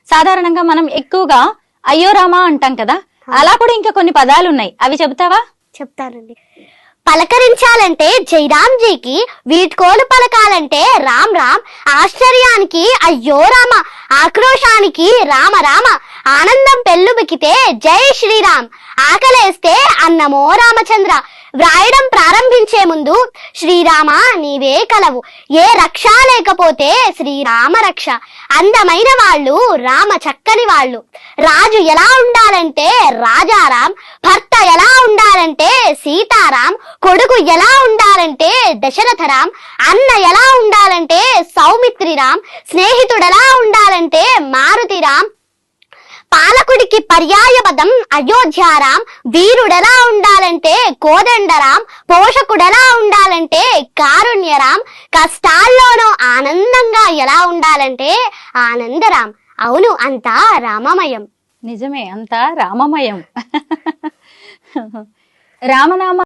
సాధారణంగా మనం ఎక్కువగా అయ్యో రామా అంటాం కదా, అలా కూడా ఇంకా కొన్ని పదాలు ఉన్నాయి, అవి చెబుతావా? చెప్తానండి. పలకరించాలంటే జైరాంజీకి, వీడ్కోలు పలకాలంటే రామ్ రామ్, ఆశ్చర్యానికి అయ్యో రామ, ఆక్రోశానికి రామ రామ, ఆనందం పెళ్ళుబికితే జై శ్రీరామ్, ఆకలేస్తే అన్నమో రామచంద్ర. వ్రాయడం ప్రారంభించే ముందు శ్రీరామ నీవే కలవు, ఏ రక్ష లేకపోతే శ్రీరామ రక్ష. అందమైన వాళ్ళు రామ చక్కని వాళ్ళు. రాజు ఎలా ఉండాలంటే రాజారాం, భర్త ఎలా ఉండాలంటే సీతారాం, కొడుకు ఎలా ఉండాలంటే దశరథరాం, అన్న ఎలా ఉండాలంటే సౌమిత్రిరాం, స్నేహితుడెలా ఉండాలంటే మారుతిరాం, పాలకుడికి పర్యాయ పదం అయోధ్యారాం, వీరుడెలా ఉండాలంటే కోదండరాం, పోషకుడెలా ఉండాలంటే కారుణ్యరాం, కష్టాల్లోనూ ఆనందంగా ఎలా ఉండాలంటే ఆనందరాం. అవును, అంతా రామమయం. నిజమే, అంతా రామమయం. రామనామ